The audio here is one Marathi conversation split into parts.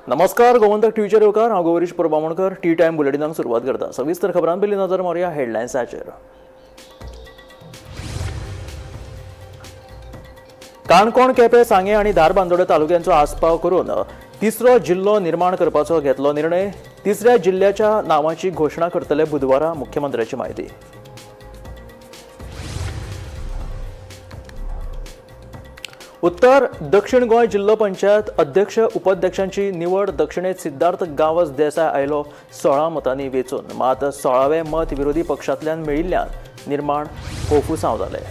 नमस्कार, गोमंतक टीव्हीचेर येवकार. हांव गौरीश परबामणकर. टी टायम बुलेटिनाक सुरवात करता. सविस्तर खबरां पयलीं नजर मारया हेडलायन्साचेर. काणकोण, केपें, सांगे आनी धारबांदोडे तालुक्यांचो आस्पाव करून तिसरो जिल्लो निर्माण करपाचो घेतलो निर्णय. तिसऱ्या जिल्ल्याच्या नांवाची घोशणा करतले बुधवारा, मुख्यमंत्र्याची माहिती. उत्तर दक्षिण गोंय जिल्लो पंचायत अध्यक्ष उपाध्यक्षांची निवड दक्षिणेत सिद्धार्थ गांवस देसाय आयलो 16 मतांनी वेंचून. मात 16वें मत विरोधी पक्षांतल्यान मेळिल्ल्यान निर्माण कोफुसांव जालें.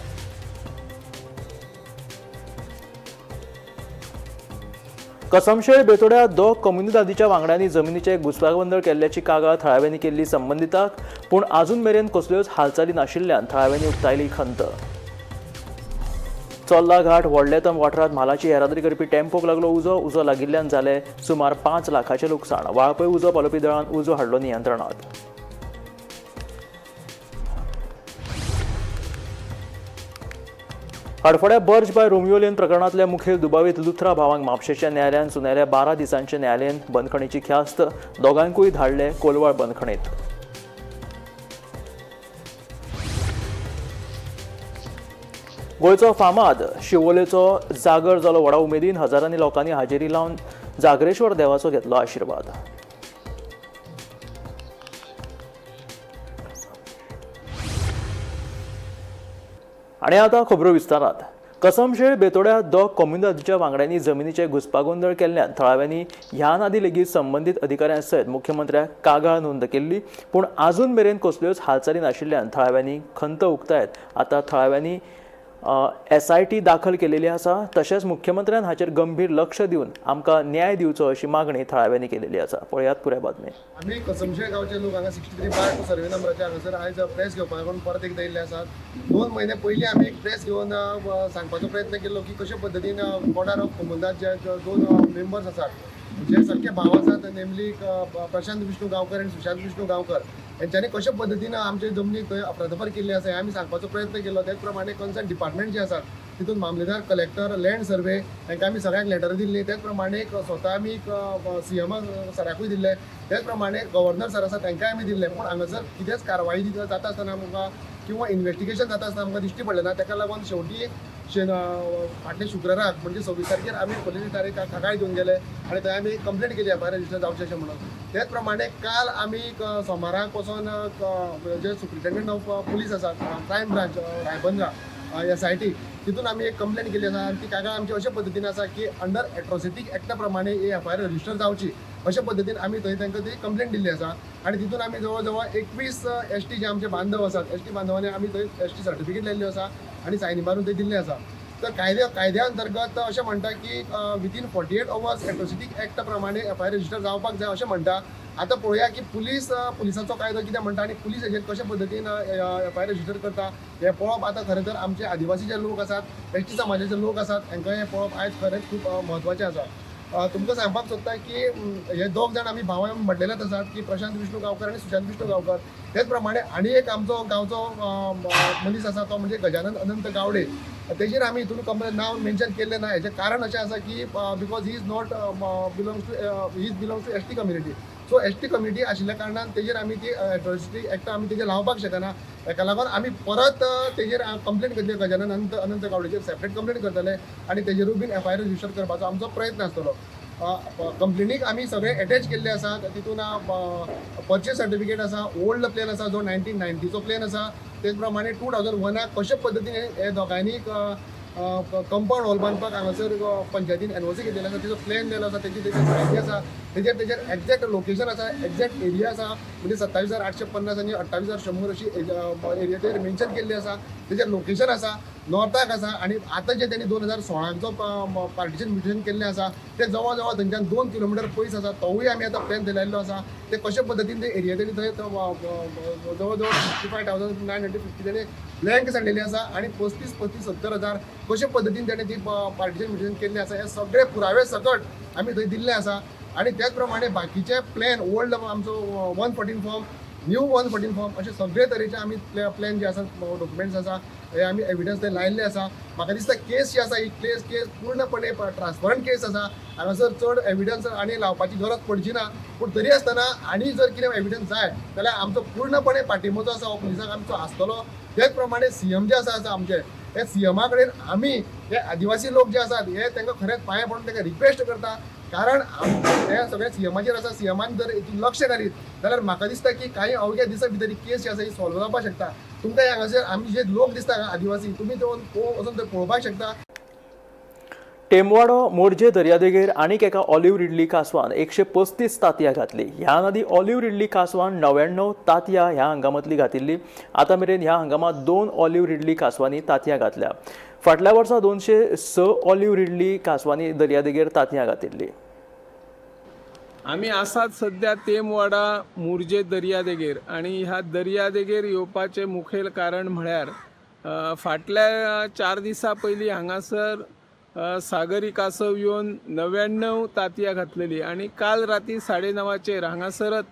कसमशेळ बेतोड्या दोग कम्युनिदादीच्या वांगड्यांनी जमनीचे घुसपागोंदळ केल्ल्याची कागाळ थळाव्यांनी केल्ली संबंधिताक, पूण आजून मेरेन कसल्योच हालचाली नाशिल्ल्यान थळाव्यांनी उक्तायली खंत. चोल्ला घाट व्हडलेतम वाठारांत म्हालाची येरादारी करपी टेम्पोक लागलो उजो लागिल्ल्यान जाले सुमार 5 लाखांचें लुकसाण. वाळपय उजो पालोवपी दळान उजो हाडलो नियंत्रणांत. आडफोड्या बर्ज बाय रोमियो लेन प्रकरणांतल्या मुखेल दुबावीत लुथरा भावांक म्हापशेच्या न्यायालयान सुनायल्या 12 दिसांचे न्यायालयीन बंदखणीची ख्यास्त. दोगांकूय धाडले कोलवाळ बंदखणीत. गोंयचो फामाद शिवोलेचो जागर जालो व्हडा उमेदीन. हजारांनी लोकांनी हाजेरी लावन जागरेश्वर देवाचो घेतलो आशिर्वाद. आनी आतां खबरो विस्तारात. कसमशेळ बेतोड्या दोग कम्युनिदादीच्या वांगड्यांनी जमनीचे घुसपागोंदळ केल्ल्यान थळाव्यांनी ह्या नादी लेगीत संबंदीत अधिकाऱ्यां सयत मुख्यमंत्र्याक कागाळ नोंद केल्ली, पूण आजून मेरेन कसल्योच हालचाली नाशिल्ल्यान थळाव्यांनी खंत उक्तायत. आतां थळाव्यांनी SIT दाखल केलेली आसा. तशेंच मुख्यमंत्र्यान हाचेर गंभीर लक्ष दिवन आमकां न्याय दिवचो अशी मागणी थळाव्यांनी केलेली आसा. पळयात पुराय बातमी. आमी कसमशेळ गांवचे लोक हांगा 63 सर्वे नंबराचे हांगासर आयज प्रेस घेवपाक लागून परत एकदा येयल्ले आसात. 2 म्हयने पयलीं आमी एक प्रेस घेवन सांगपाचो प्रयत्न केलो की कशे पद्दतीन बोर्डार ऑफ कमंदात जे 2 मेंबर्स आसात, जे सारके भाव आसात, नेमली प्रशांत विष्णू गांवकर आनी सुशांत विष्णू गांवकर, हेंच्यांनी कशे पद्दतीन आमचे जमनीक थंय अफरातफर केल्ली आसा हें आमी सांगपाचो प्रयत्न केलो. त्याच प्रमाणे कन्सर्न डिपार्टमेंट जे आसात तितून मामलेदार, कलेक्टर, लँड सर्वे हांकां आमी सगळ्यांक लेटर दिल्ली. त्याच प्रमाणे स्वता आमी CM सराकूय दिल्ले. त्याच प्रमाणे गव्हर्नर सर आसा तांकांय आमी दिल्ले. पूण हांगासर कितेंच कारवाई जाता आसतना आमकां किंवा इन्व्हेस्टिगेशन जाता आसतना आमकां दिश्टी पडलें ना. ताका लागून शेवटी फाटल्या शुक्राराक म्हणजे 26 तारखेर आमी पुलीस कागाळ घेवन गेले आनी थंय आमी कंप्लेंट केली FIR रजिस्टर जावचें अशें म्हणून. त्याच प्रमाणे काल आमी सोमाराक पासून जे सुप्रिटेंडंट ऑफ पुलीस आसात, क्रायम ब्रांच रायबंदरा SIT, तितून आमी एक कंप्लेंट केली आसा. आनी ती कागाळ आमची अशे पद्दतीन आसा की अंडर एट्रॉसिटी एक्टा प्रमाणे ही FIR रजिस्टर जावची अशे पद्दतीन आमी थंय तांकां ती कंप्लेंट दिल्ली आसा. आनी तितून आमी जवळ जवळ 21 ST जे आमचे बांधव आसात, ST बांधवांनी आमी थंय ST सर्टिफिकेट लायल्ल्यो आसा आनी सायनी मारून थंय दिल्ले आसा. तर कायद्या अंतर्गत अशें म्हणटा की विथीन 48 अवर्स एट्रॉसिटी एक्टा प्रमाणे FIR रजिस्टर जावपाक जाय अशें म्हणटा. आतां पळोवया की पुलिसाचो कायदो कितें म्हणटा आनी पुलीस हेजेर कशे पद्दतीन FIR रजिस्टर करता हें पळोवप आतां खरें तर आमचे आदिवासी जे लोक आसात, ST समाजाचे लोक आसात, हांकां हें पळोवप आयज खरेंच खूब म्हत्वाचें आसा. तुमकां सांगपाक सोदता की हे दोग जाण आमी भाव म्हटलेलेच आसात की प्रशांत विष्णू गांवकर आनी सुशांत विष्णू गांवकर. तेच प्रमाणे आनी एक आमचो गांवचो मनीस आसा तो म्हणजे गजानन अनंत गावडे. तेजेर आमी हितून कंप्लेन नांव मेन्शन केल्लें ना. हेजें कारण अशें आसा की because he is not belongs to ST community. So ST community आशिल्ल्या कारणान तेजेर आमी ती एट्रॉसिटी एक्ट आमी तेजेर लावपाक शकना. ताका लागून आमी परत तेजेर कंप्लेंट करतले. गजानन अनंत गावडेचेर सेपरेट कंप्लेंट करतले आनी तेजेरूय बीन FIR रजिस्टर करपाचो आमचो प्रयत्न आसतलो. कंप्लेनीक आमी सगळे अटॅच केल्ले आसा. तितून परचेस सर्टिफिकेट आसा, ओल्ड प्लेन आसा जो 1990चो प्लेन आसा. तेच प्रमाणे 2001 कशे पद्दतीन हे दोगांयनी कंपाऊंड वॉल बांदपाक हांगासर पंचायतीन NOC घेतलेलो आसा, तेजो प्लॅन दिलो आसा, तेजी म्हायती आसा, तेजेर एक्झॅक्ट लोकेशन आसा, एक्झॅक्ट एरिया आसा. म्हणजे 27,850 आनी 28,100 अशी एरियाचेर मेन्शन केल्ली आसा. तेजेर लोकेशन आसा, नॉर्थाक आसा. आनी आतां जे तेणी 2016चो पार्टिशन मिशन केल्लें आसा ते जवळ जवळ थंयच्यान 2 किलोमिटर पयस आसा. तोवूय आमी आतां प्लॅन दिलेलो आसा. ते कशे पद्दतीन ते एरिया तेणी थंय जवळ जवळ 55,950 तेणी ब्लँक सांडलेली आसा आनी 35,70,000 कशे पद्दतीन तेणें ती पार्टिशन मिशन केल्लें आसा हे सगळे पुरावे सकट आमी थंय दिल्ले आसा. आनी त्याच प्रमाणे बाकीचे प्लॅन ओल्ड आमचो 114 फॉर्म न्यू 114 फॉर्म अशे सगळे तरेचे आमी प्लॅन जे आसा डॉक्युमेंट्स आसा हे आमी एविडन्स ते लायल्ले आसा. म्हाका दिसता केस जी आसा ही केस पूर्णपणे ट्रान्सपरंट केस आसा. हांगासर चड एविडन्स आनी लावपाची गरज पडची ना. पूण तरी आसतना आनी जर कितें एविडन्स जाय जाल्यार आमचो पूर्णपणे पाठिंबो जो आसा हो पुलिसांक आमचो आसतलो. तेच प्रमाणे सीएम जे आसा आमचे हे सीएमा कडेन आमी हे आदिवासी लोक जे आसात हे तांकां खरेंच पांया पडून तांकां रिक्वेस्ट करता. कारण हे सगळे सीएमाचेर आसा. सीएमान जर हितून लक्ष घालीत जाल्यार म्हाका दिसता की काही अवघ्या दिसा भितर ही केस जी आसा ही सॉल्व जावपाक शकता. तुमकां हांगासर आमी जे लोक दिसता आदिवासी तुमी तो वचून थंय पळोवपाक शकता. टेमवाडो मोरजे दर्यादेगेर आनीक एका ऑलिव्ह रिडली कासवान 135 तांतयां घातली. ह्या नदी ऑलिव्ह रिडली कासवान 99 तांतयां ह्या हंगामांतली घातिल्ली. आतां मेरेन ह्या हंगामांत 2 ऑलिव्ह रिडली कासवांनी तांतयां घातल्या. फाटल्या वर्सा 206 ऑलिव्ह रिडली कासवांनी दर्यादेगेर तांतयां घातिल्ली. आमी आसात सध्या तेमवाडा मोरजे दर्यादेगेर आणि ह्या दर्यादेगेर येवपाचें मुखेल कारण म्हळ्यार फाटल्या 4 दिसां पयलीं हांगासर सागरी कासव येवन 99 तांतयां घातलेली आणि काल राती 9:30 हांगासरच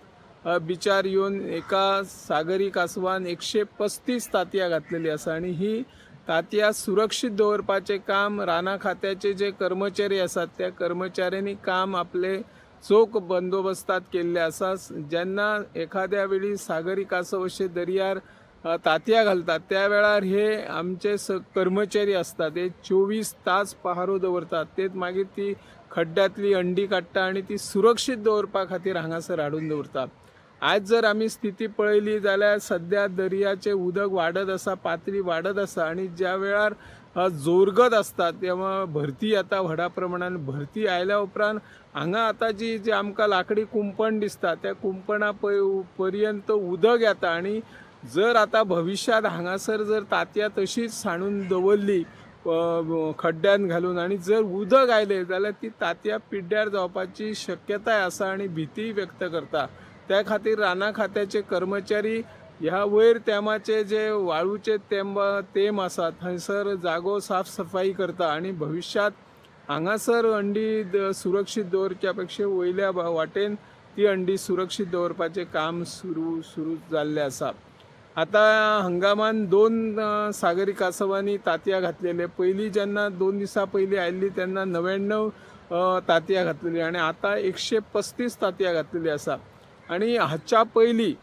बिचार येवन एका सागरी कासवान 135 तांतयां घातलेली आसा. आणि ही तांतयां सुरक्षीत दवरपाचें काम राना खात्याचे जे कर्मचारी आसात त्या कर्मचाऱ्यांनी काम आपले चोख बंदोबस्तात केल्ले आसा. जेन्ना एखाद्या वेळी सागरी कासव अशे दर्यार तांतयां घालतात त्या वेळार हे आमचे कर्मचारी असतात ते 24 तास पहारो दवरतात. ते मागीर ती खड्ड्यांतली अंडी काडटा आणि ती सुरक्षीत दवरपा खातीर हांगासर हाडून दवरतात. आज जर आमी स्थिती पळयली जाल्यार सध्या दर्याचे उदक वाडत आसा, पातळी वाडत आसा आणि ज्या वेळार जोरगत आसता तेव्हा भरती येता व्हडा प्रमाणान. भरती आयल्या उपरांत हांगा आतां जी आमकां लाकडी कुंपण दिसता त्या कुंपणा पर्यंत उदक येता. आणि जर आता भविष्यात हांगासर जर तांतयां तशीच साणून दवरली खड्ड्यान घालून आणि जर उदक आयले जाल्यार ती तांतयां पिड्ड्यार जावपाची शक्यताय आसा आणि भीती व्यक्त करता. त्या खातीर राना खात्याचे कर्मचारी ह्या वयर तेमाचे जे वाळूचे तेम आसा थंयसर जागो साफ सफाई करता आणि भविष्यात हांगासर अंडी सुरक्षीत दवरच्या पेक्षा वयल्या वाटेन ती अंडी सुरक्षीत दवरपाचें काम सुरू जाल्लें आसा. आता हंगामान 2 सागरी कासवांनी तांतयां घातलेले. पयलीं जेन्ना 2 दिसां पयलीं आयिल्ली तेन्ना 99 तांतयां घातलेली आणि आता 135 तांतयां घातलेली आसा. आणि हाच्या पयलीं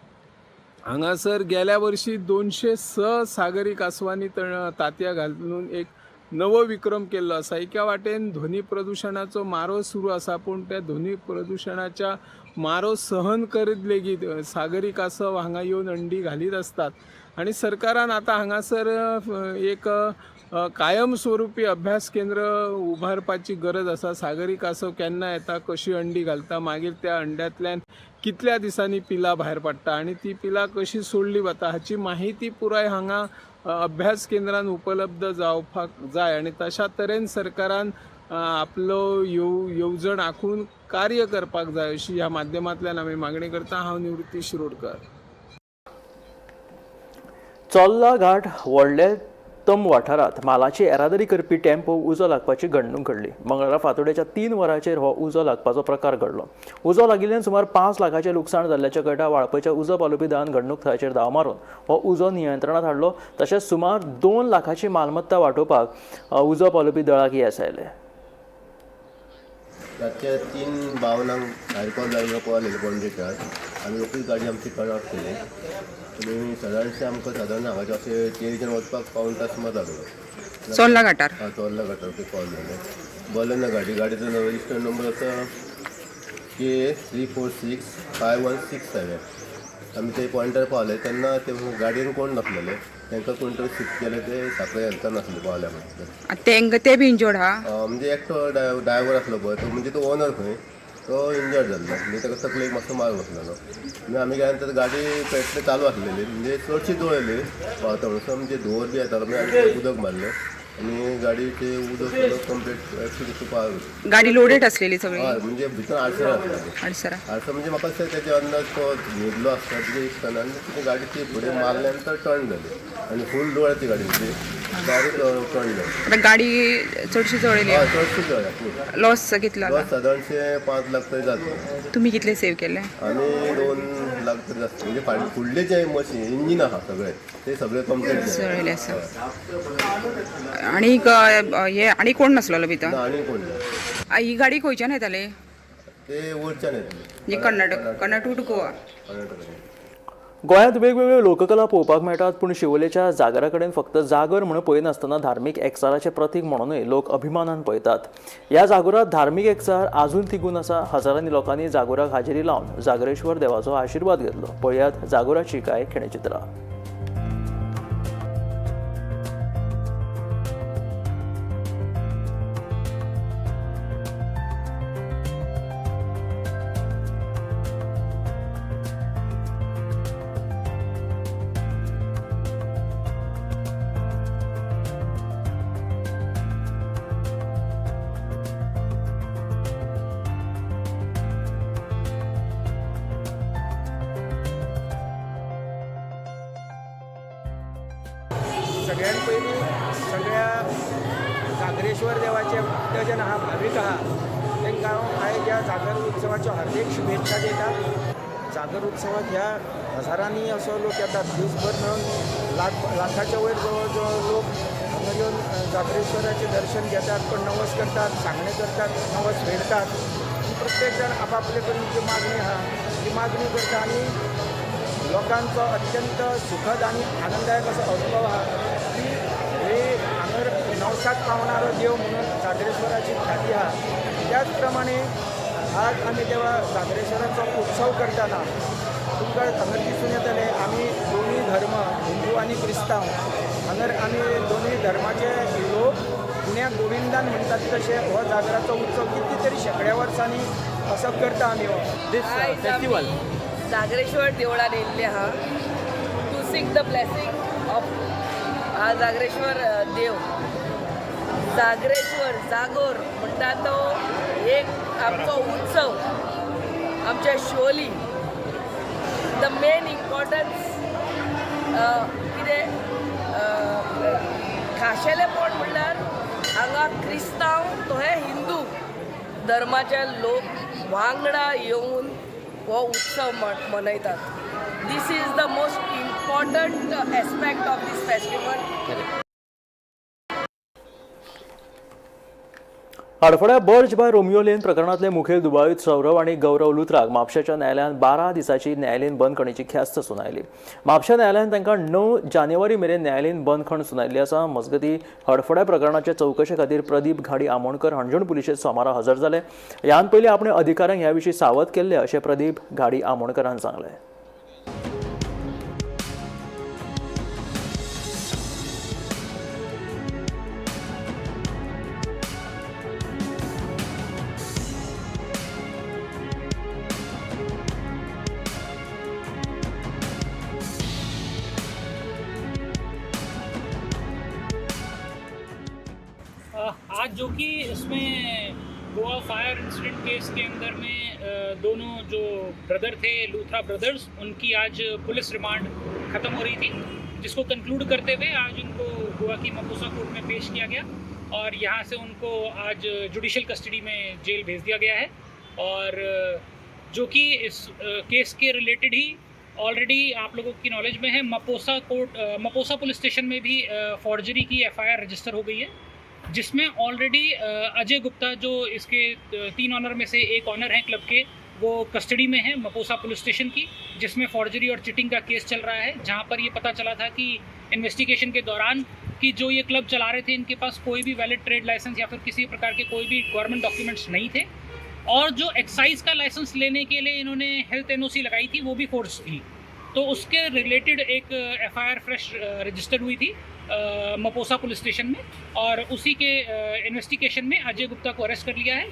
हांगासर गेल्या वर्षी 206 सागरी कासवांनी तांतयां घालून एक नवो विक्रम केल्लो आसा. एका वाटेन ध्वनी प्रदूषणाचो मारो सुरू आसा पूण त्या ध्वनी प्रदूषणाच्या मारो सहन करीत लेगीत सागरी कासव हांगा येवन अंडी घालीत असतात. आणि सरकारान आता हांगासर एक कायमस्वरूपी अभ्यास केंद्र उभारपाची गरज आसा. सागरी कासव केन्ना येता, कशी अंडी घालता, मागीर त्या अंड्यांतल्यान कितल्या दिसांनी पिलां भायर पडटा आणि ती पिलां कशी सोडली वता हाची माहिती पुराय हांगा अभ्यास केंद्रान उपलब्ध जावपाक जाय. आणि तशा तरेन सरकारान आपलो येवजण आखून कार्य करपाक जाय अशी ह्या माध्यमांतल्यान आमी मागणी करता. हांव निवृत्ती शिरोडकर. चोल्ला घाट व्हडले तम वाठारांत मालाची येरादारी करपी टेम्पो उजो लागपाची घडणूक घडली. मंगळारा फांतोडेच्या 3 वरांचेर हो उजो लागपाचो प्रकार घडलो. उजो लागिल्ल्यान सुमार 5 लाखाचें लुकसाण जाल्ल्याच्या गटा वाळपयच्या उजो पालोवपी दळान घडणूक थळाचेर धांव मारून हो उजो नियंत्रणांत हाडलो. तशेंच सुमार 2 लाखाची मालमत्ता वांटोवपाक उजो पालोवपी दळाक येस आयले. रातच्या 3:52 भायर कॉल जाल्लो कॉल येयलो पणजेकार आमी रोखडीच गाडी आमची कट केली आणि सादारणशें आमकां सादारण हांगाचे अशें तेरीच्यान वचपाक पावून तास सुमार जालो. चोल्ला घाटार चोल्ला घाटार कॉल जालो. बोलें ना गाडीचो रजिस्टर नंबर आसा K3465167. आमी ते पॉयंटार पावले तेन्ना ते गाडयेन कोण नासलेले. तांकां कोण तरी शिफ्ट केले ते साखळे येता नासले पावल्या मागीर ते बी इंजोर्ड हा. म्हणजे एकटो ड्रायव्हर आसलो पळय तो म्हणजे तो ओनर खंय तो इंजर्ड जाल्लो. म्हणजे ताका तकलेक मातसो मार बसलेलो. आनी आमी गेले नंतर गाडी पेट्रोल चालू आसलेली म्हणजे चडशी दवरली पावता म्हणून म्हणजे धुंवर बी येतालो म्हणजे आमी उदक मारलें आणि गाडीचे उदक सगळं कंप्लीट पार. गाडी लोडेड असलेली सगळी. हय म्हणजे भितर आडसर आसलेली. आडसर म्हणजे म्हाका दिसता तेजे अंदाज तो न्हिदलो आसता तेजे दिसतना आनी गाडीची फुडें मारल्या नंतर टर्न जाली आणि फूल डोळ्याची गाडी म्हणजे डायरेक्ट टर्न जाली. आता गाडी चडशी जळयली. हय चडशी जळ्ळ्या. लॉस कितलो सादारणशे 5 लाख तरी जाता. तुम्ही कितले सेव्ह केले? आमी 2 लाख तरी जास्त म्हणजे फुडले जे मशीन इंजिन आहा सगळे ते सगळे कंप्लीट जळिल्ले आसा आनीक हे आनी कोण नासलेलो भितर आनी कोण ना. ही गाडी खंयच्यान येताले ते वरच्यान येतले म्हणजे कर्नाटक टू गोवा कर्नाटकान. गोंयांत वेगवेगळ्यो लोककला पळोवपाक मेळटात, पूण शिवोलेच्या जागरा कडेन फक्त जागर म्हणून पळयनासतना धार्मीक एकचाराचें प्रतीक म्हणूनय लोक अभिमानान पळयतात. ह्या जागोरात धार्मीक एकचार आजून तिगून आसा. हजारांनी लोकांनी जागोराक हाजेरी लावन जागरेश्वर देवाचो आशिर्वाद घेतलो. पळयात जागोराची कांय खिणेचित्रां. सगळ्यात पयलीं सगळ्या जागरेश्वर देवाचे भक्तजन आहा भावीक आहा तांकां हांव आयज ह्या जागर उत्सवाच्यो हार्दिक शुभेच्छा दिता. जागर उत्सवाक ह्या हजारांनी असो लोक येतात. दिसभर मेळून लाखाच्या वयर जवळ जवळ लोक हांगा येवन जागरेश्वराचें दर्शन घेतात, पण नवस करतात, सांगणे करतात, नवस फेडतात. प्रत्येक जण आपापले कडेन जी मागणी आहा ती मागणी करता आनी लोकांचो अत्यंत सुखद आणि आनंददायक असो अनुभव आहा की हे हांगर नवसाक पावणारो देव म्हणून जागरेश्वराची ख्याती आहा. त्याच प्रमाणे आज आमी देवा जागरेश्वराचो उत्सव करतना तुमकां हांगर दिसून येतले आमी दोनूय धर्म हिंदू आनी क्रिस्तांव हांगर आमी दोनूय धर्माचे लोक पुण्याक गोविंदान म्हणटात तशे हो जागराचो उत्सव किती तरी शेकड्या वर्सांनी असो करता आमी हो फेस्टिवल. जागरेश्वर देवळान येयल्ले आहा to seek the blessing of हा जागरेश्वर देव. जागरेश्वर जागोर म्हणटा तो एक आमचो उत्सव आमच्या शिवोली. द मेन इम्पॉर्टन्स कितें खाशेलेपण म्हणल्यार हांगा क्रिस्तांव तोहे हिंदू धर्माचे लोक वांगडा येवन हो उत्सव मनयतात. This is the most important aspect of this festival. आडफोड्या बर्ज बाय रोमियो लेन प्रकरणातले मुखेल दुबाळीत सौरव आणि गौरव लुथराक म्हापशाच्या न्यायालयान 12 दिसाची न्यायालयीन बंदखणीची ख्यास्त सुनायली. म्हापशा न्यायालयान तांकां 9 जानेवारी मेरेन न्यायालयीन बंदखण सुनायल्ली आसा. मजगती हडफोड्या प्रकरणाच्या चवकशे खातीर प्रदीप घाडी आमोणकर हाणजण पुलिशेंत सोमारा हजर जाले. ह्यान पयलीं आपणे अधिकाऱ्यांक ह्या विशीं सावध केल्ले अशें प्रदीप घाडी आमोणकरान सांगलें. आज जो कि इसमें गोवा फायर इंसिडेंट केस के अंदर में दोनों जो ब्रदर थे लूथरा ब्रदर्स उनकी आज पुलिस रिमांड ख़त्म हो रही थी, जिसको कंक्लूड करते हुए आज उनको गोवा की मपूसा कोर्ट में पेश किया गया और यहाँ से उनको आज जुडिशियल कस्टडी में जेल भेज दिया गया है. और जो कि इस केस के रिलेटेड ही ऑलरेडी आप लोगों की नॉलेज में है मपोसा पुलिस स्टेशन में भी फॉर्जरी की FIR रजिस्टर हो गई है, जिसमें ऑलरेडी अजय गुप्ता जो इसके 3 ऑनर में से एक ऑनर हैं क्लब के, वो कस्टडी में है मपोसा पुलिस स्टेशन की, जिसमें फॉर्जरी और चिटिंग का केस चल रहा है. जहां पर ये पता चला था कि इन्वेस्टिगेशन के दौरान कि जो ये क्लब चला रहे थे इनके पास कोई भी वैलिड ट्रेड लाइसेंस या फिर किसी प्रकार के कोई भी गवर्नमेंट डॉक्यूमेंट्स नहीं थे, और जो एक्साइज का लाइसेंस लेने के लिए इन्होंने हेल्थ NOC लगाई थी वो भी फोर्स थी. तो उसके रिलेटेड एक FIR फ्रेश रजिस्टर हुई थी मपोसा पुलिस स्टेशन में, और उसी के इन्वेस्टिगेशन में अजय गुप्ता को अरेस्ट कर लिया है,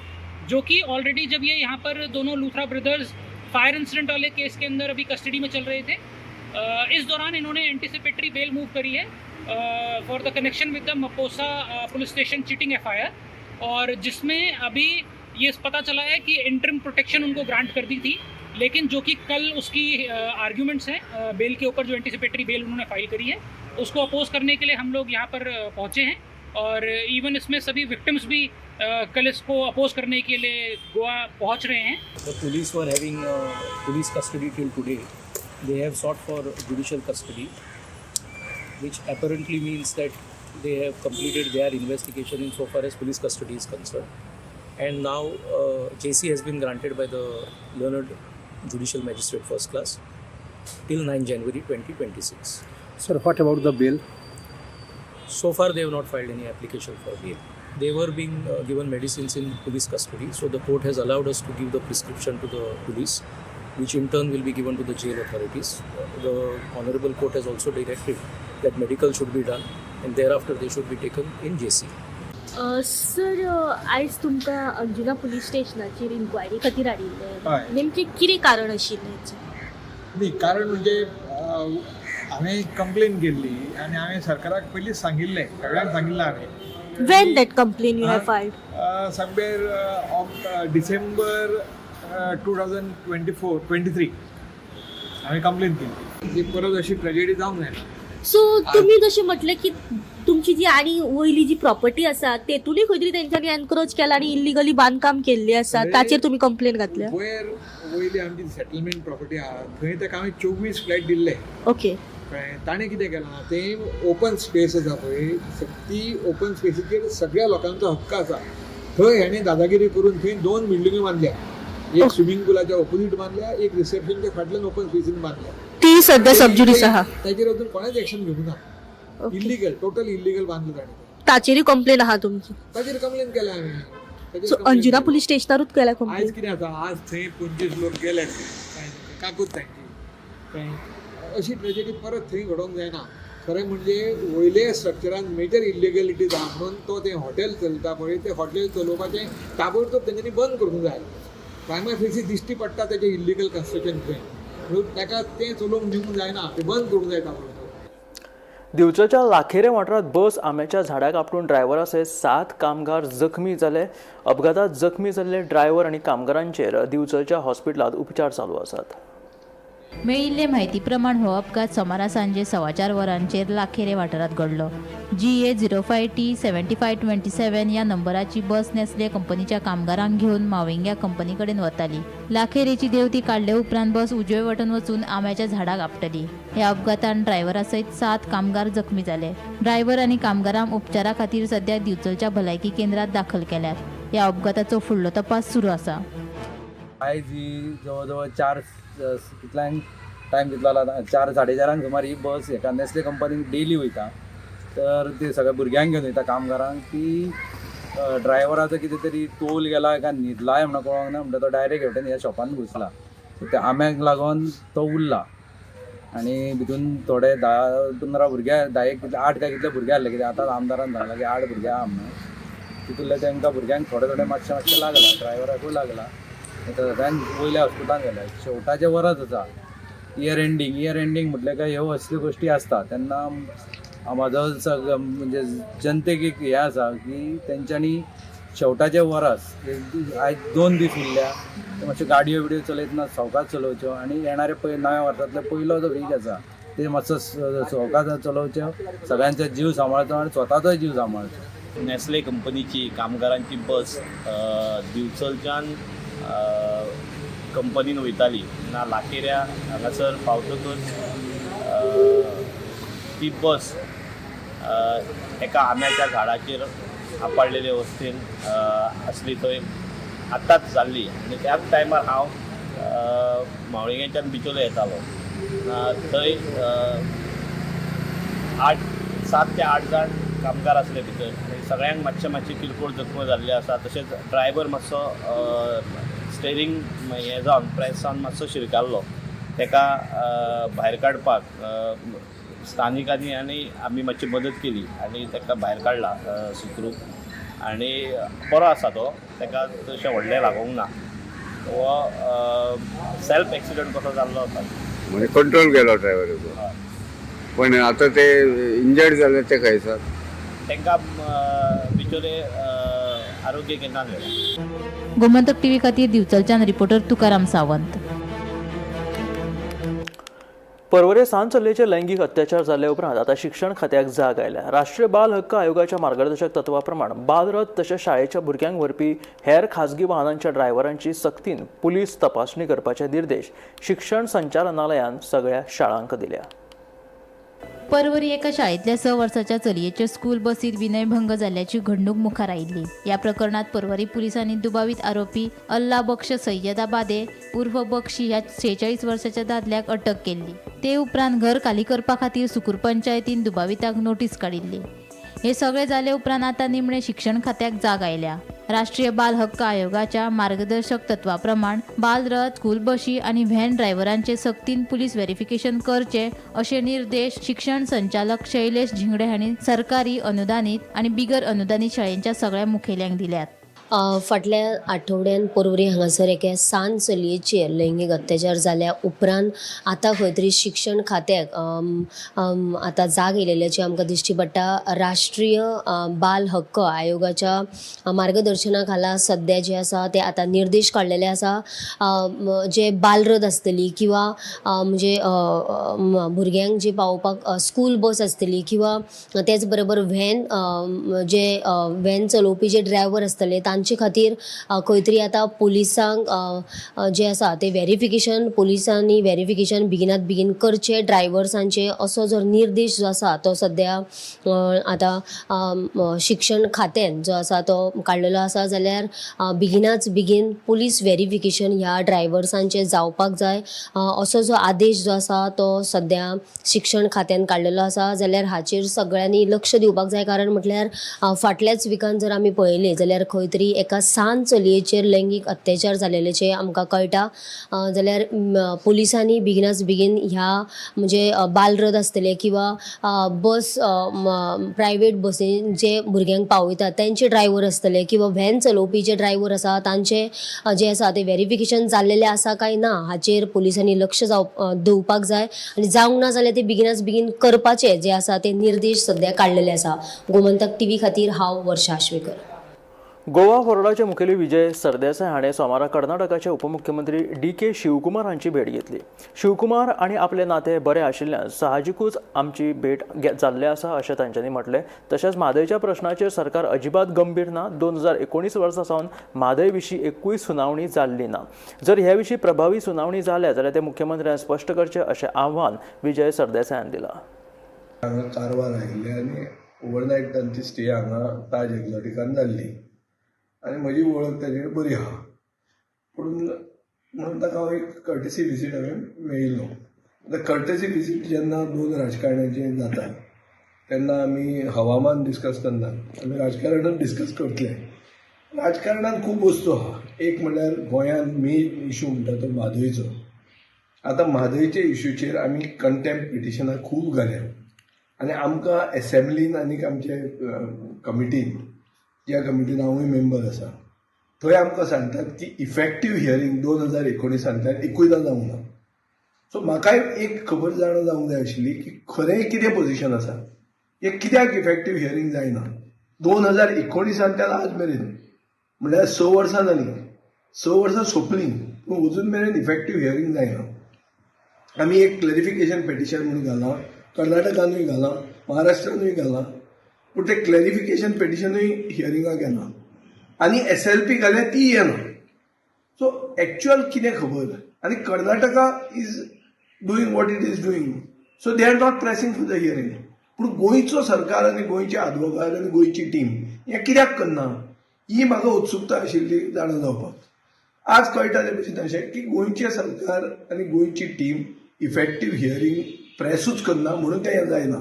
जो कि ऑलरेडी जब ये यहाँ पर दोनों लूथरा ब्रदर्स फायर इंसिडेंट वाले केस के अंदर अभी कस्टडी में चल रहे थे, इस दौरान इन्होंने एंटिसिपेटरी बेल मूव करी है for the connection with the Mapusa police station cheating FIR, और जिसमें अभी ये पता चला है कि इंटरिम प्रोटेक्शन उनको ग्रांट कर दी थी, लेकिन जो कि कल उसकी आर्ग्यूमेंट्स हैं बेल के ऊपर, जो एंटिसिपेटरी बेल उन्होंने फाइल करी है उसको अपोज करने के लिए हम लोग यहाँ पर पहुँचे हैं. और इवन इसमें सभी विक्टिम्स भी कल इसको अपोज करने के लिए गोवा पहुँच रहे हैं. The police were having police custody till today, they have sought for judicial custody, which apparently means that they have completed their investigation insofar as police custody is concerned. And now JC has been granted by the Learned Judicial Magistrate First Class till 9 January 2026. Sir, what about the bail? So far they have not filed any application for bail. They were being given medicines in police custody, so the court has allowed us to give the prescription to the police, which in turn will be given to the jail authorities. The Honorable Court has also directed that medical should be done and thereafter they should be taken in JC. Sir आयज तुमकां अंजुना पुलीस स्टेशनाचेर इन्क्वायरी खातीर हाडिल्ले हय. नेमकें कितें कारण आशिल्लें हेचें? न्ही कारण म्हणजे हांवें कंप्लेन केल्ली आनी हांवें सरकाराक पयलींच सांगिल्लें, सगळ्यांक सांगिल्लें हांवें When that complaint you have filed? Somewhere December 2023 हांवें कंप्लेन केली जी परत अशी ट्रेजेडी जावंक जायना. सो तुमी जशें म्हटलें की तुमची जी आनी वयली जी प्रॉपर्टी आसा तेतूनय खंय तरी तेंच्यांनी एनक्रोच केला आनी इल्लिगली बांदकाम केल्ली आसा, ताचेर तुमी कंप्लेन घातल्या? वयर वयली आमची सेटलमेंट प्रॉपर्टी आहा थंय ताका हांवें 24 फ्लॅट दिल्ले. ओके. ताणें कितें केलां तें ओपन स्पेस आसा पळय, ती ओपन स्पेसीचेर सगळ्या लोकांचो हक्क आसा. थंय हाणें दादागिरी करून थंय 2 बिल्डिंग्यो बांदल्या. एक स्विमींग पुलाच्या ऑपोजीट बांदल्या, एक रिसेप्शनच्या फाटल्यान ओपन स्पेसीन बांदल्या. ती सध्या सबज्युडिस आहा. ताचेर अजून कोणेच एक्शन घेवंक ना. इल्लिगल, टोटल इल्लिगल बांदलं ताणें. ताचेरय कंप्लेन आहा तुमची? ताचेर कंप्लेन केल्या हांवें. सो अंजुना पुलीस स्टेशनारूच केला आयज कंप्लेन? कितें जाता, आज थंय 25 लोक गेले काकूच तांची कळ्ळें. अशी ट्रेजेडी परत थंय घडोवंक जायना. खरें म्हणजे वयले स्ट्रक्चरान मेजर इल्लिगलिटी जाता म्हणून तो तें हॉटेल चलता पळय तें हॉटेल चलोवपाचें ताबडतोब तेंच्यांनी बंद करूंक जाय. प्रायमरी फेसी दिश्टी पडटा तेजें इल्लिगल कन्स्ट्रक्शन थंय, म्हणून ताका तें चलोवंक दिवंक जायना, तें बंद करूंक जाय ताबडतोब. दिवचलच्या लाखेरे वाठारात बस आंब्याच्या झाडाक आपटून ड्रायव्हरा सयत 7 कामगार जखमी जाले. अपघातात जखमी जाल्ले ड्रायव्हर आणि कामगारांचेर दिवचलच्या हॉस्पिटलात उपचार चालू आसात. मेळिल्ले म्हायती प्रमाण हो अपघात सोमारा सांजे 4:15 वरांचेर लाखेरे वाठारात घडलो. GA 05T7527 ह्या नंबराची बस नेस्ले कंपनीच्या कामगारांक घेऊन माविंग्या कंपनी कडेन वताली. लाखेरेची देवती काडले उपरांत बस उजवे वटेन वचून आंब्याच्या झाडाक आपटली. ह्या अपघातान ड्रायव्हरा सयत 7 कामगार जखमी जाले. ड्रायव्हर आनी कामगारांक उपचारा खातीर सध्या दिवचलच्या भलायकी केंद्रात दाखल केल्यात. ह्या अपघाताचो फुडलो तपास सुरू आसा. आयज ही जवळ 4 कितल्यांक टायम दितलो 4-4:30 सुमार ही बस एका नेस्ले कंपनीक डेली वयता. तर ते सगळ्या भुरग्यांक घेवन वयता कामगारांक. ती ड्रायव्हराचो कितें तरी तोल गेला काय न्हिदलाय म्हणून कळोंक ना. म्हणटा तो डायरेक्ट हेवटेन ह्या शॉपान घुसला. त्या आंब्याक लागून तो उरला आनी भितून थोडे 10-15 भुरगे 8 काय कितले भुरगे आहले. कितें आतां आमदारान सांगलां की 8 भुरगे आहा म्हणून. तितूंतले तांकां भुरग्यांक थोडे मातशें लागला, ड्रायव्हराकूय लागला. सगळ्यांक वयल्या हॉस्पिटलान गेले. शेवटाचें वरच आसा. इयर एंडींग म्हटलें काय ह्यो असल्यो गोश्टी आसता तेन्ना म्हाजो म्हणजे जनतेक एक हें आसा की तेंच्यांनी शेवटाचे वरस आयज 2 दीस उरल्या मातश्यो गाडयो बिडयो चलयतना सवकास चलोवच्यो आनी येणारे नव्या वर्सांतलो पयलो जो वीक आसा ते मातसो सवकास चलोवच्यो, सगळ्यांचो जीव सांबाळचो आनी स्वताचोय जीव सांबाळचो. नेस्ले कंपनीची कामगारांची बस दिवचलच्यान कंपनीन वयताली ना लाखेऱ्या हांगासर पावतकच ती बस एका आंब्याच्या झाडाचेर आपाळलेले अवस्थेन आसली. थंय आतांच जाल्ली आनी त्याच टायमार हांव मावळिंगेच्यान बिचोले येतालो. थंय 7 ते 8 जाण कामगार आसले भितर. सगळ्यांक मातशे किरकोळ जखमी जाल्ले आसा. तशेंच ड्रायव्हर मातसो स्टेरींग हें जावन प्रेस जावन मातसो शिरकाल्लो. ताका भायर काडपाक स्थानिकांनी आनी आमी मातशी मदत केली आनी ताका भायर काडला सुखरूप आनी बरो आसा तो. ताका तशें व्हडलें लागोंक ना. हो सेल्फ एक्सिडंट कसो जाल्लो आसा म्हणजे कंट्रोल केलो ड्रायव्हराचो. पण आता ते इंजर्ड जाले ते खंय आसात? तांकां बिचोले आरोग्य केंद्रान व्हेला. गोमंतक टीव्ही खातीर दिवचलच्यान रिपोर्टर तुकाराम सावंत. परवरे सांज चलयेचे लैंगिक अत्याचार जाल्ल्या उपरांत आता शिक्षण खात्याक जाग आयल्या. राष्ट्रीय बाल हक्क आयोगाच्या मार्गदर्शक तत्वाप्रमाण बालरथ तशेंच शाळेच्या भुरग्यांक व्हरपी हेर खाजगी वाहनांच्या ड्रायव्हरांची सक्तीन पुलीस तपासणी करपाचे निर्देश शिक्षण संचालनालयान सगळ्या शाळांक दिल्या. परवरी एका शाळेतल्या 6 वर्षाच्या चलयेच्या स्कूल बसीत विनयभंग झाल्याची घडणूक मुखार आयिल्ली. या प्रकरणात परवरी पोलिसांनी दुबावित आरोपी अल्ला बक्ष सय्यदाबादे उर्फ बक्षी ह्या 46 वर्षाच्या दादल्याक अटक केली. ते उपरांत घर खाली करपा खातीर सुकूर पंचायतीन दुबाविताक नोटीस काडिल्ली. हे सगळे जाले उपरांत आता निमणे शिक्षण खात्याक जाग आयल्या. राष्ट्रीय बाल हक्क आयोगाच्या मार्गदर्शक तत्वाप्रमाण बालरथ, स्कूल बशी आणि व्हॅन ड्रायव्हरांचे सक्तीन पुलीस व्हेरिफिकेशन करचे असे निर्देश शिक्षण संचालक शैलेश झिंगडे हांणी सरकारी अनुदानित आणि बिगर अनुदानित शाळेंच्या सगळ्या मुखेल्यांक दिल्यात. फाटल्या आठवड्यान परवरी हांगासर एका सांज चलयेचेर लैंगीक अत्याचार जाल्या उपरांत आतां खंय तरी शिक्षण खात्याक आतां जाग येयलेल्याची आमकां दिश्टी पडटा. राष्ट्रीय बाल हक्क आयोगाच्या मार्गदर्शना खाला सद्या जे आसा ते आतां निर्देश काडलेले आसा. जे बालरथ आसतली किंवा म्हणजे भुरग्यांक जी पावोवपाक स्कूल बस आसतली किंवा तेच बरोबर जे व्हॅन चलोवपी जे ड्रायव्हर आसतले तांचे खातीर खंय तरी आतां पुलिसांक जे आसा ते पुलिसांनी व्हेरिफिकेशन बेगिनात बेगीन करचे ड्रायव्हर्सांचे असो जो निर्देश जो आसा तो सद्या आतां शिक्षण खात्यान जो आसा तो काडलेलो आसा. जाल्यार बेगिनाच बेगीन पुलीस व्हेरिफिकेशन ह्या ड्रायव्हर्सांचे जावपाक जाय असो जो आदेश जो आसा तो सद्या शिक्षण खात्यान काडलेलो आसा. जाल्यार हाचेर सगळ्यांनी लक्ष दिवपाक जाय. कारण म्हटल्यार फाटल्याच विकान जर आमी पळयलें जाल्यार खंय तरी एका सांज चलयेचेर लैंगीक अत्याचार जालेलेचे आमकां कळटा. जाल्यार पुलिसांनी बेगिनाच बेगीन ह्या म्हणजे बालरथ आसतले किंवा बस प्रायवेट बसीन जे भुरग्यांक पावयतात तांचे ड्रायव्हर आसतले किंवा व्हॅन चलोवपी जे ड्रायव्हर आसा तांचे जे आसा ते व्हेरिफिकेशन जाल्लेले आसा काय ना हाचेर पुलिसांनी लक्ष दिवपाक जाय आनी जावंक ना जाल्यार ते बेगिनाच बेगीन करपाचे जे आसा ते निर्देश सद्या काडलेले आसा. गोमंतक टीव्ही खातीर हांव वर्षा आश्वेकर. गोवा फॉरवर्डाचे मुखेली विजय सरदेसाय हाणें सोमारा कर्नाटकाचे उपमुख्यमंत्री DK शिवकुमार हांची भेट घेतली. शिवकुमार आनी आपले नाते बरे आशिल्ल्यान साहजिकूच आमची भेट जाल्ली आसा अशें तांच्यांनी म्हटलें. तशेंच म्हादयच्या प्रश्नाचेर सरकार अजिबात गंभीर ना. 2019 वर्सा सावन म्हादय विशीं एकूय सुनावणी जाल्ली ना. जर ह्या विशीं प्रभावी सुनावणी जाल्या जाल्यार ते मुख्यमंत्र्यान स्पश्ट करचें अशें आव्हान विजय सरदेसायान दिलां. हांगा कारवार आयिल्ले आनी ओवरनायट तांची स्टे हांगा ताज एक्झॉटिकान जाल्ली आनी म्हजी वळख ताजेर बरी आहा. म्हणून ताका हांव एक कर्टेसी विजीट हांवें मेळिल्लो. आतां कर्टेसी विजीट जेन्ना 2 राजकारण्यांचे जाता तेन्ना आमी हवामान डिस्कस करनात, आमी राजकारणांत डिस्कस करतले. राजकारणांत खूब वस्तू आहा. एक म्हणल्यार गोंयांत मेन इशू म्हणटा तो म्हादयचो. आतां म्हादयचे इशूचेर आमी कंटेम्प्ट पिटिशनां खूब घाल्या आनी आमकां एसेंब्लीन आनीक आमचे कमिटीन ज्या कमिटीन हांवूय मेंबर आसा थंय आमकां सांगतात की इफेक्टीव हियरींग 2019 एकूयदां जावंक ना. सो म्हाकाय एक खबर जाणा जावंक जाय आशिल्ली की खरें कितें पोजिशन आसा, एक कित्याक इफेक्टीव हियरींग जायना. 2019 आज मेरेन म्हणल्यार 6 वर्सां जालीं, 6 वर्सां सोंपलीं पूण अजून मेरेन इफेक्टीव हियरींग जायना. आमी एक क्लॅरिफिकेशन पेटिशन म्हणून घालां, कर्नाटकानूय घालां, महाराष्ट्रानूय घालां, पूण ते क्लॅरिफिकेशन पेटिशनूय हियरिंगाक येना आनी SLP घाल्या ती येना. सो एक्चुअल कितें खबर आनी Karnataka is doing what it is doing. So they are not pressing for the hearing. पूण गोंयचो सरकार आनी गोंयचे आदवोगाद आनी गोंयची टीम हें कित्याक करना ही म्हाका उत्सुकता आशिल्ली जाणा जावपाक. आज कळटालें भशेन अशें की गोंयचे सरकार आनी गोंयची टीम इफेक्टीव हियरींग प्रेसूच करना म्हणून तें जायना.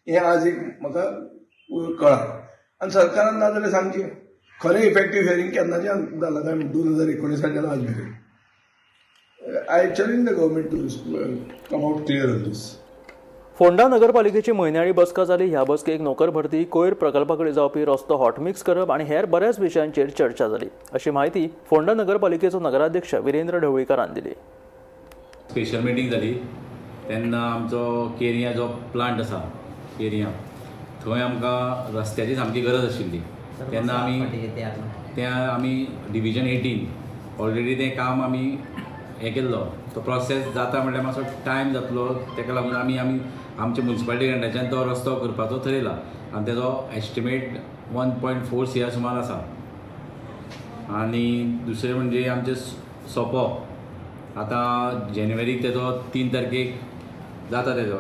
हें आज एक म्हाका कळ्ळां आनी सरकारान ना जाल्यार सांगचें खरें इफेक्टीव हियरींग केन्नाच्यान जालां काय 2019 आज मेरेन. I challenge the government to come out clear on this. Ponda नगरपालिकेची म्हयन्याळी बसका जाली. ह्या बसकेक नोकर भरती, कोयर प्रकल्पा कडेन जावपी रस्तो हॉटमिक्स करप आनी हेर बऱ्याच विशयांचेर चर्चा जाली अशी माहिती फोंडा नगरपालिकेचो नगराध्यक्ष विरेंद्र ढवळीकारान दिली. स्पेशल मिटींग जाली तेन्ना आमचो केरिया जो प्लांट आसा केरिया थंय आमकां रस्त्याची सामकी गरज आशिल्ली. तेन्ना आमी डिविजन 18 ऑलरेडी तें काम आमी हें केल्लो तो प्रोसेस जाता म्हटल्यार मातसो टायम जातलो, ताका लागून आमी आमचे म्युन्सिपालिटी गँडाच्यान तो रस्तो करपाचो थरयला आनी तेजो एस्टिमेट 1.4 CR सुमार आसा. आनी दुसरें म्हणजे आमचे सोपो आतां जानेवारीक तेजो 3 तारखेक जाता तेजो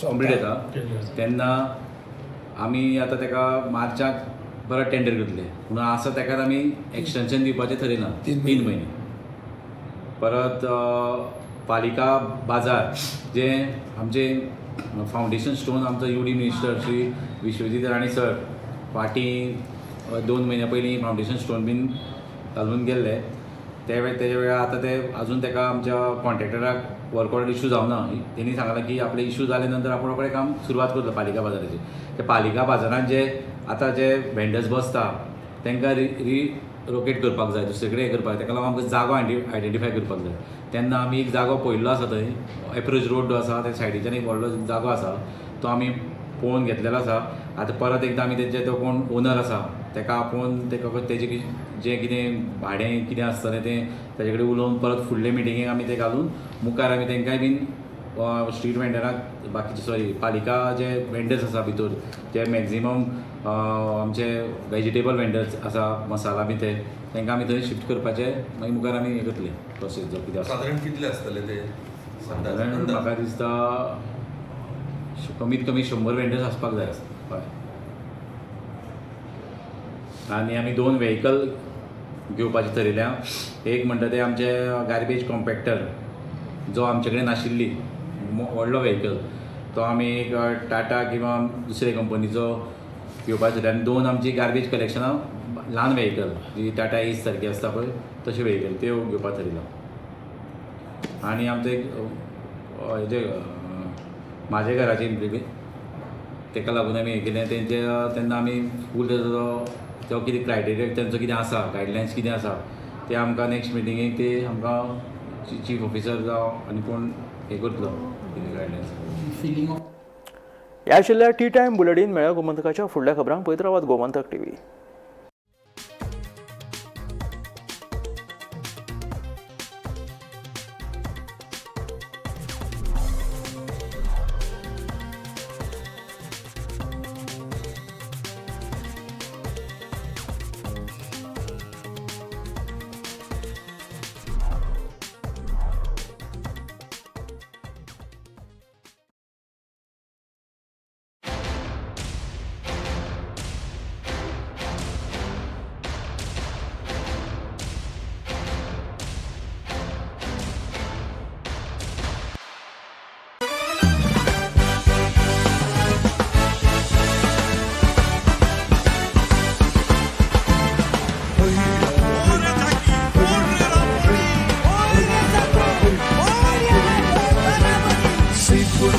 कंप्लीट येता, तेन्ना आमी आतां ताका मार्चाक परत टेंडर करतले म्हणून आसा ताका आमी एक्सटेंशन दिवपाचें थरयना 3 म्हयने. परत पालिका बाजार जे आमचे फावंडेशन स्टोन आमचो UD minister Shri Vishwajit Rane sir फाटीं 2 म्हयन्या पयलीं फावंडेशन स्टोन बीन घालून गेल्ले, तेज्या वेळार आतां ते आजून ताका आमच्या कॉन्ट्रॅक्टराक वर्क ऑर्डर इश्यू जावना. तेणी सांगलां की आपले इश्यू जाले नंतर आपण रोखडें काम सुरवात करतलो पालिका बाजाराची. ते पालिका बाजारांत जे आतां जे वेंडर्स बसता तांकां रोकेट करपाक जाय, दुसरे कडेन करपाक, ताका लागून आमकां जागो आयडेंटिफाय करपाक जाय. तेन्ना आमी एक जागो पळयल्लो आसा थंय एप्रोच रोड जो आसा त्या सायडीच्यान एक व्हडलो जागो आसा तो आमी पळोवन घेतलेलो आसा. आतां परत एकदां आमी तेजे तो कोण ओनर आसा ताका आपोवन ताका तेजें जें कितें भाडें कितें आसतलें तें ताजे कडेन उलोवन परत फुडले मिटिंगेक आमी तें घालून मुखार आमी तांकांय बीन स्ट्रीट वेंडराक बाकीचे पालिका जे वेंडर्स आसा भितर जे मॅक्झिमम आमचे वेजिटेबल वेंडर्स आसा मसाला बी ते तांकां आमी थंय शिफ्ट करपाचे मागीर मुखार आमी हें करतले प्रोसेस जो कितें आसा. सादारण कितले आसतले ते? सादारण म्हाका दिसता कमीत कमी 100 वेंडर्स आसपाक जाय आसता. हय. आनी आमी 2 व्हेहिकल घेवपाचें थरयल्या. एक म्हणटा ते आमचे गार्बेज कॉम्पॅक्टर जो आमचे कडेन नाशिल्ली व्हडलो व्हेहिकल तो आमी एक टाटा किंवा दुसरे कंपनीचो घेवपाचो थरयल्या. आनी 2 आमची गार्बेज कलेक्शनां ल्हान व्हेहिकल जी टाटा एस सारकी आसता पळय तशे व्हेहिकल त्यो घेवपाक थरयला. आनी आमचे हेजे म्हाजे घराचे इम्प्लिमेंट ताका लागून आमी हें केलें तेन्ना आमी फूल जो कितें क्रायटेरिया तेंचो कितें आसा गायडलायन्स कितें आसा ते आमकां नेक्स्ट मिटिंगेक ते आमकां चीफ ऑफिसर जावं आनी कोण हे करतलो कितें गायडलायन्स. ह्या आशिल्ल्या टी टायम बुलेटीन मेळ्या गोमंतकाच्या फुडल्या खबरांक पळयत रावात गोमंतक TV.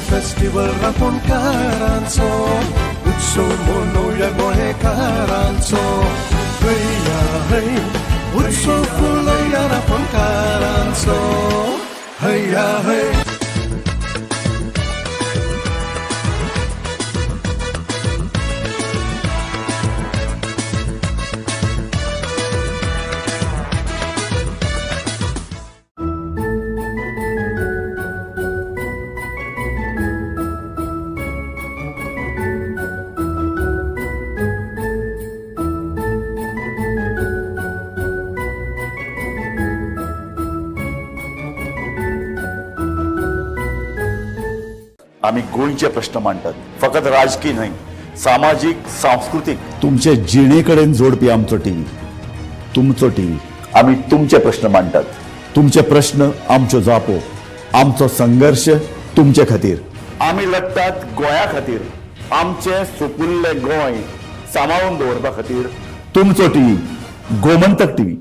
फेस्टिवल रांपोणकारांचो उत्सव मनोवया गोंयकारांचो. हैया है उत्सव फुलया रांपोणकारांचो. हैया है. आम्ही गोंयचे प्रश्न मांडटात, फकत राजकीय न्हय, सामाजीक सांस्कृतिक. तुमचे जिणेकडेन जोडपी आमचो टीव्ही, तुमचो टीव्ही. आम्ही तुमचे प्रश्न मांडटात. तुमचे प्रश्न आमच्यो जापो, आमचो संघर्ष तुमचे खातीर. आम्ही लढटात गोंया खातीर. आमचे सोपुल्ले गोंय सांबाळून दवरपा खातीर. तुमचो टीव्ही, गोमंतक टीव्ही.